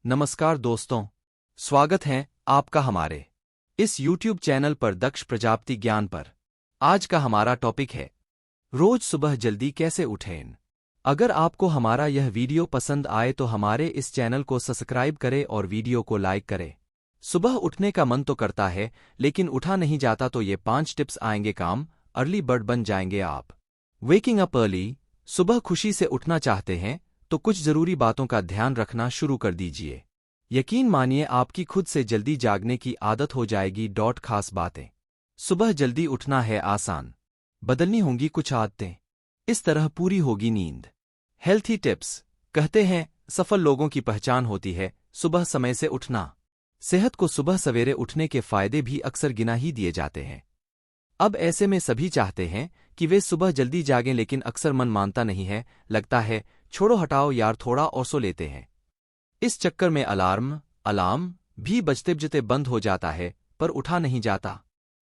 नमस्कार दोस्तों, स्वागत है आपका हमारे इस YouTube चैनल पर दक्ष प्रजापति ज्ञान पर। आज का हमारा टॉपिक है रोज सुबह जल्दी कैसे उठें। अगर आपको हमारा यह वीडियो पसंद आए तो हमारे इस चैनल को सब्सक्राइब करें और वीडियो को लाइक करें। सुबह उठने का मन तो करता है लेकिन उठा नहीं जाता, तो ये 5 टिप्स आएंगे काम। अर्ली बर्ड बन जाएंगे आप। Waking up early. सुबह खुशी से उठना चाहते हैं तो कुछ जरूरी बातों का ध्यान रखना शुरू कर दीजिए। यकीन मानिए आपकी खुद से जल्दी जागने की आदत हो जाएगी। खास बातें। सुबह जल्दी उठना है आसान, बदलनी होंगी कुछ आदतें, इस तरह पूरी होगी नींद। Healthy tips. कहते हैं सफल लोगों की पहचान होती है सुबह समय से उठना। सेहत को सुबह सवेरे उठने के फायदे भी अक्सर गिना ही दिए जाते हैं। अब ऐसे में सभी चाहते हैं कि वे सुबह जल्दी जागें, लेकिन अक्सर मन मानता नहीं है। लगता है छोड़ो हटाओ यार, थोड़ा और सो लेते हैं। इस चक्कर में अलार्म भी बजते बजते बंद हो जाता है, पर उठा नहीं जाता।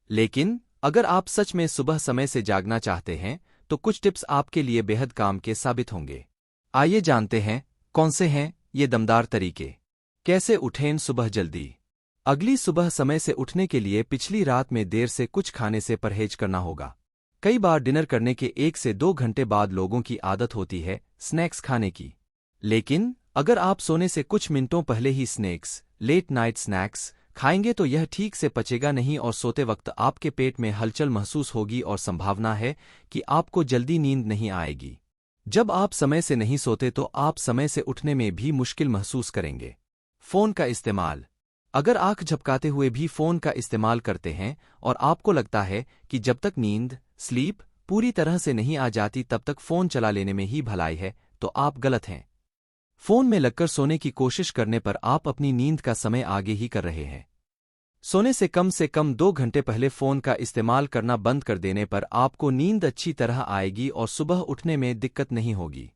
लेकिन अगर आप सच में सुबह समय से जागना चाहते हैं तो कुछ टिप्स आपके लिए बेहद काम के साबित होंगे। आइए जानते हैं कौन से हैं ये दमदार तरीके। कैसे उठें सुबह जल्दी। अगली सुबह समय से उठने के लिए पिछली रात में देर से कुछ खाने से परहेज करना होगा। कई बार डिनर करने के 1 से 2 घंटे बाद लोगों की आदत होती है स्नैक्स खाने की। लेकिन अगर आप सोने से कुछ मिनटों पहले ही लेट नाइट स्नैक्स खाएंगे तो यह ठीक से पचेगा नहीं और सोते वक्त आपके पेट में हलचल महसूस होगी और संभावना है कि आपको जल्दी नींद नहीं आएगी। जब आप समय से नहीं सोते तो आप समय से उठने में भी मुश्किल महसूस करेंगे। फोन का इस्तेमाल। अगर आंख झपकाते हुए भी फोन का इस्तेमाल करते हैं और आपको लगता है कि जब तक नींद पूरी तरह से नहीं आ जाती तब तक फोन चला लेने में ही भलाई है, तो आप गलत हैं। फोन में लगकर सोने की कोशिश करने पर आप अपनी नींद का समय आगे ही कर रहे हैं। सोने से कम 2 घंटे पहले फोन का इस्तेमाल करना बंद कर देने पर आपको नींद अच्छी तरह आएगी और सुबह उठने में दिक्कत नहीं होगी।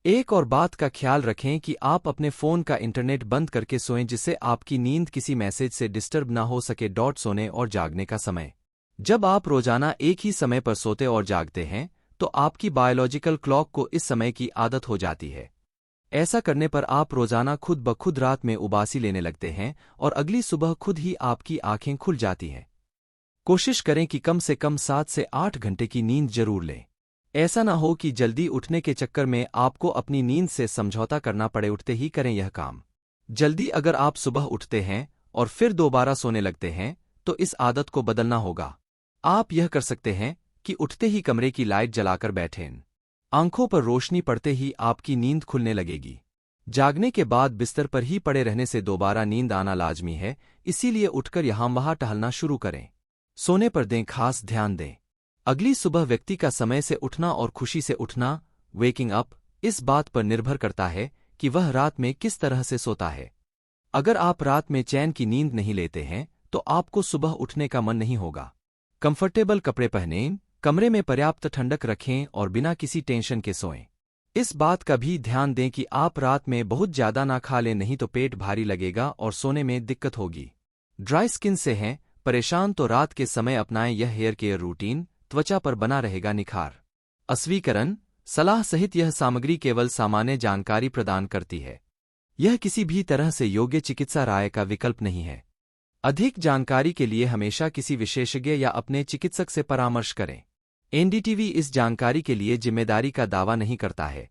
एक और बात का ख्याल रखें कि आप अपने फोन का इंटरनेट बंद करके सोएं, जिससे आपकी नींद किसी मैसेज से डिस्टर्ब ना हो सके। सोने और जागने का समय। जब आप रोजाना एक ही समय पर सोते और जागते हैं तो आपकी बायोलॉजिकल क्लॉक को इस समय की आदत हो जाती है। ऐसा करने पर आप रोजाना खुद ब खुद रात में उबासी लेने लगते हैं और अगली सुबह खुद ही आपकी आंखें खुल जाती हैं। कोशिश करें कि कम से कम 7 से 8 घंटे की नींद जरूर लें। ऐसा ना हो कि जल्दी उठने के चक्कर में आपको अपनी नींद से समझौता करना पड़े। उठते ही करें यह काम जल्दी। अगर आप सुबह उठते हैं और फिर दोबारा सोने लगते हैं तो इस आदत को बदलना होगा। आप यह कर सकते हैं कि उठते ही कमरे की लाइट जलाकर बैठें। आंखों पर रोशनी पड़ते ही आपकी नींद खुलने लगेगी। जागने के बाद बिस्तर पर ही पड़े रहने से दोबारा नींद आना लाजमी है, इसीलिए उठकर यहाँ वहाँ टहलना शुरू करें। सोने पर दें खास ध्यान दें। अगली सुबह व्यक्ति का समय से उठना और खुशी से उठना वेकिंग अप इस बात पर निर्भर करता है कि वह रात में किस तरह से सोता है। अगर आप रात में चैन की नींद नहीं लेते हैं तो आपको सुबह उठने का मन नहीं होगा। कंफर्टेबल कपड़े पहनें, कमरे में पर्याप्त ठंडक रखें और बिना किसी टेंशन के सोएं। इस बात का भी ध्यान दें कि आप रात में बहुत ज्यादा ना खा लें, नहीं तो पेट भारी लगेगा और सोने में दिक्कत होगी। ड्राई स्किन से हैं परेशान तो रात के समय अपनाएं यह हेयर केयर रूटीन, त्वचा पर बना रहेगा निखार। अस्वीकरण सलाह सहित यह सामग्री केवल सामान्य जानकारी प्रदान करती है। यह किसी भी तरह से योग्य चिकित्सा राय का विकल्प नहीं है। अधिक जानकारी के लिए हमेशा किसी विशेषज्ञ या अपने चिकित्सक से परामर्श करें। एनडीटीवी इस जानकारी के लिए जिम्मेदारी का दावा नहीं करता है।